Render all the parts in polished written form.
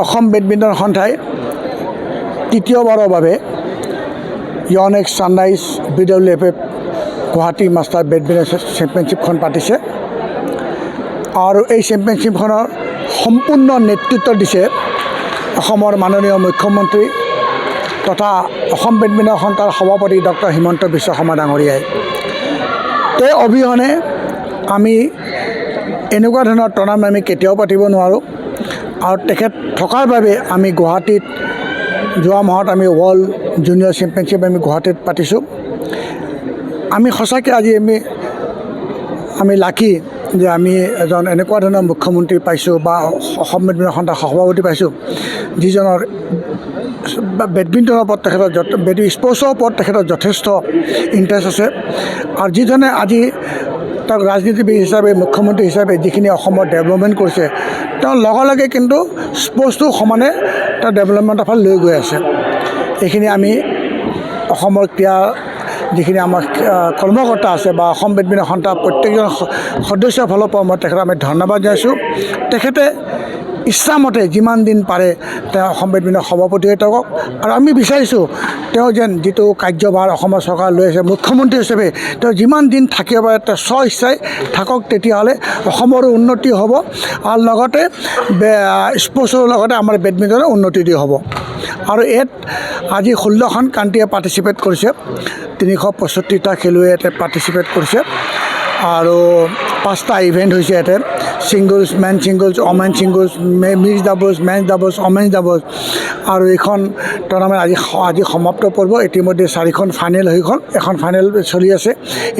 Assam badminton সন্থাই তৃতীয়বাৰৰ বাবে Yonex Sunrise BWFF Guwahati master badminton চেম্পিয়নশ্বিপখন পাতিছে আৰু এই চেম্পিয়নশ্বিপখনৰ সম্পূৰ্ণ নেতৃত্ব দিছে অসমৰ মাননীয় মুখ্যমন্ত্ৰী তথা অসম বেডমিণ্টন সন্থাৰ সভাপতি ডক্টৰ হিমন্ত বিশ্ব শৰ্মা ডাঙৰীয়াই। তেওঁ অবিহনে আমি এনেকুৱা ধৰণৰ টুৰ্ণামেণ্ট আমি কেতিয়াও পাতিব নোৱাৰোঁ আৰু তেখেত থকাৰ বাবে আমি গুৱাহাটীত যোৱা মাহত আমি ৱৰ্ল্ড জুনিয়ৰ চেম্পিয়নশ্বিপ আমি গুৱাহাটীত পাতিছোঁ। আমি সঁচাকৈ আজি আমি লাকি যে আমি এজন এনেকুৱা ধৰণৰ মুখ্যমন্ত্ৰী পাইছোঁ বা অসম বেডমিণ্টন সন্থাৰ সভাপতি পাইছোঁ যিজনৰ বেডমিণ্টনৰ ওপৰত তেখেতৰ স্পৰ্টছৰ ওপৰত তেখেতৰ যথেষ্ট ইণ্টাৰেষ্ট আছে আৰু যিজনে আজি তেওঁক ৰাজনীতিবিদ হিচাপে মুখ্যমন্ত্ৰী হিচাপে যিখিনি অসমৰ ডেভেলপমেণ্ট কৰিছে তেওঁ লগে লগে কিন্তু স্পৰ্টছটো সমানে তেওঁ ডেভেলপমেণ্টৰ ফালে লৈ গৈ আছে। এইখিনি আমি অসমৰ ক্ৰীড়া যিখিনি আমাৰ কৰ্মকৰ্তা আছে বা অসম বেডমিণ্টন সন্থাৰ প্ৰত্যেকজন সদস্যৰ ফালৰ পৰা মই তেখেতক আমি ধন্যবাদ জনাইছোঁ। তেখেতে ইচ্ছামতে যিমান দিন পাৰে তেওঁ অসম বেডমিণ্টন সভাপতি হৈ থাকক আৰু আমি বিচাৰিছোঁ তেওঁ যেন যিটো কাৰ্যভাৰ অসমৰ চৰকাৰ লৈ আছে মুখ্যমন্ত্ৰী হিচাপে তেওঁ যিমান দিন থাকিব পাৰে তেওঁ স্ব ইচ্ছাই থাকক, তেতিয়াহ'লে অসমৰো উন্নতি হ'ব আৰু লগতে স্পৰ্টছৰ লগতে আমাৰ বেডমিণ্টনৰ উন্নতি হ'ব। আৰু ইয়াত আজি 16খন কাণ্ট্ৰিয়ে পাৰ্টিচিপেট কৰিছে, 365টা খেলুৱৈয়ে ইয়াতে পাৰ্টিচিপেট কৰিছে আৰু 5টা ইভেণ্ট হৈছে ইয়াতে, singles, men singles, women singles, mix doubles, men's doubles, women doubles আৰু এইখন টুৰ্ণামেণ্ট আজি সমাপ্ত কৰিব। ইতিমধ্যে 4খন ফাইনেল হৈ গ'ল, এখন ফাইনেল চলি আছে।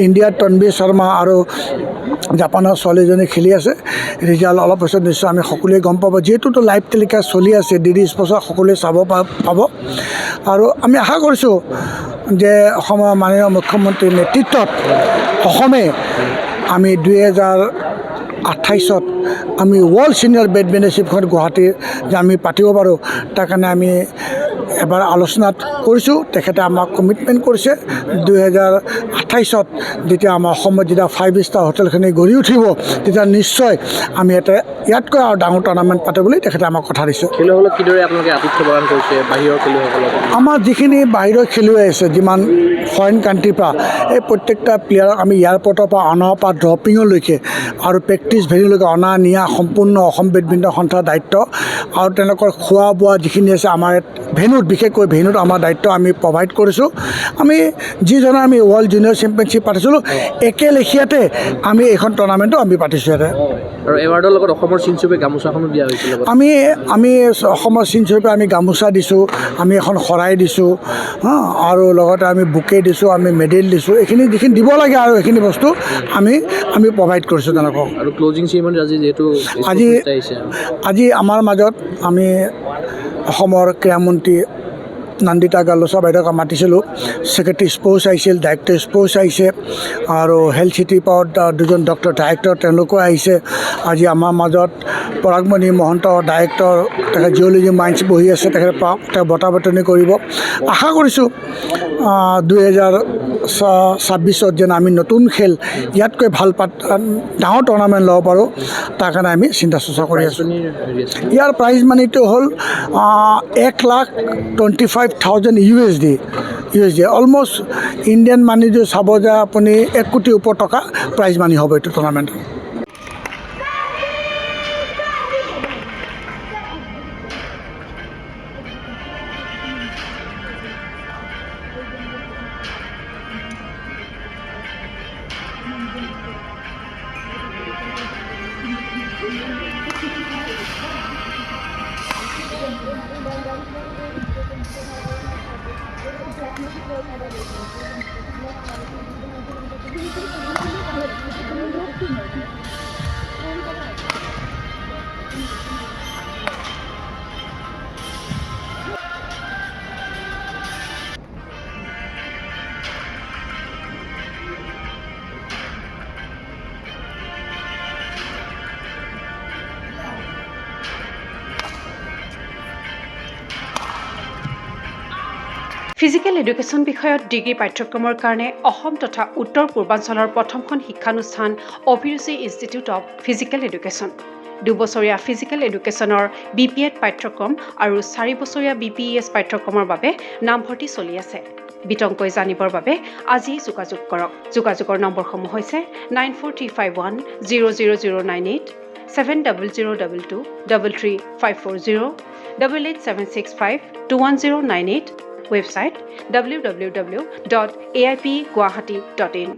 ইণ্ডিয়াৰ তনবীৰ শৰ্মা আৰু জাপানৰ ছোৱালীজনী খেলি আছে। ৰিজাল্ট অলপ পিছত নিশ্চয় আমি সকলোৱে গম পাব, যিহেতুতো লাইভ টেলিকাষ্ট চলি আছে DD স্পৰ্টছত সকলোৱে চাব পাব আৰু আমি আশা কৰিছোঁ যে অসমৰ মাননীয় মুখ্যমন্ত্ৰীৰ নেতৃত্বত অসমে আমি 2028ত আমি ৱৰ্ল্ড ছিনিয়ৰ বেডমিণ্টনশ্বিপখন গুৱাহাটীৰ যে আমি পাতিব পাৰোঁ তাৰ কাৰণে আমি এবাৰ আলোচনাত কৰিছোঁ। তেখেতে আমাক কমিটমেণ্ট কৰিছে 2028ত যেতিয়া আমাৰ অসমত যেতিয়া 5 ষ্টাৰ হোটেলখিনি গঢ়ি উঠিব তেতিয়া নিশ্চয় আমি ইয়াতকৈ আৰু ডাঙৰ টুৰ্ণামেণ্ট পাতিবলৈ তেখেতে আমাক কথা দিছে। খেলুৱৈসকলক কিদৰে আপোনালোকে আতিথ্য প্ৰদান কৰিছে বাহিৰৰ খেলুৱৈসকলক? আমাৰ যিখিনি বাহিৰৰ খেলুৱৈ আছে, যিমান ফৰেইন কাণ্ট্ৰিৰ পৰা, এই প্ৰত্যেকটা প্লেয়াৰক আমি এয়াৰপৰ্টৰ পৰা অনাৰ পৰা ড্ৰপিঙলৈকে আৰু প্ৰেক্টিছ ভেন্যুলৈকে অনা নিয়া সম্পূৰ্ণ অসম বেডমিণ্টন সন্থাৰ দায়িত্ব আৰু তেওঁলোকৰ খোৱা বোৱা যিখিনি আছে আমাৰ ভেন্যুত, বিশেষকৈ ভেন্যুত আমাৰ দায়িত্ব আমি প্ৰভাইড কৰিছোঁ। আমি যিজনে আমি ৱৰ্ল্ড জুনিয়ৰ চেম্পিয়নশ্বিপ পাতিছিলোঁ একেলেখীয়াতে আমি এইখন টুৰ্ণামেণ্টো আমি পাতিছোঁ ইয়াতে। আৰু এৱাৰ্ডৰ লগত অসমৰ চিনস্বৰূপে গামোচাখনো দিয়া হৈছিল। আমি অসমৰ চিনস্বৰূপে আমি গামোচা দিছোঁ, আমি এখন শৰাই দিছোঁ আৰু লগতে আমি বুকে দিছোঁ, আমি মেডেল দিছোঁ। এইখিনি যিখিনি দিব লাগে আৰু এইখিনি বস্তু আমি প্ৰভাইড কৰিছোঁ তেওঁলোকক। আৰু ক্লজিং চেৰিমনি আজি যিহেতু আজি আমাৰ মাজত আমি অসমৰ ক্ৰীড়ামন্ত্ৰী নন্দিতা গালোচা বাইদেউক মাতিছিলোঁ, ছেক্ৰেটাৰী স্পৰ্টছ আহিছিল, ডাইৰেক্টৰ স্পৰ্টছ আহিছে আৰু হেল্থ চিটিৰ পৰা দুজন ডক্টৰ ডাইৰেক্টৰ তেওঁলোকো আহিছে। আজি আমাৰ মাজত পৰাগমণি মহন্ত ডাইৰেক্টৰ, তেখেত জিঅ'লজি মাইন্স বহি আছে, তেওঁ বঁটা বটনি কৰিব। আশা কৰিছোঁ 2026ত যেন আমি নতুন খেল ইয়াতকৈ ভাল ডাঙৰ টুৰ্ণামেণ্ট ল'ব পাৰোঁ, তাৰ কাৰণে আমি চিন্তা চৰ্চা কৰি আছোঁ। ইয়াৰ প্ৰাইজ মানিটো হ'ল 1,25,000 USD, অলমষ্ট ইণ্ডিয়ান মানিটো চাব যে আপুনি 1 কোটিৰ ওপৰ টকা প্ৰাইজ মানি হ'ব এইটো টুৰ্ণামেণ্টত। ফিজিকেল এডুকেশ্যন বিষয়ত ডিগ্ৰী পাঠ্যক্ৰমৰ কাৰণে অসম তথা উত্তৰ পূৰ্বাঞ্চলৰ প্ৰথমখন শিক্ষানুষ্ঠান Abhiruchi institute of physical education. 2বছৰীয়া ফিজিকেল এডুকেশ্যনৰ BPEd পাঠ্যক্ৰম আৰু 4 বছৰীয়া BPES পাঠ্যক্ৰমৰ বাবে নামভৰ্তি চলি আছে। বিতংকৈ জানিবৰ বাবে আজি যোগাযোগ কৰক। যোগাযোগৰ নম্বৰসমূহ হৈছে 9435100098, 7002 33540, 88765210998, ৱেবছাইট www.aipguwahati.in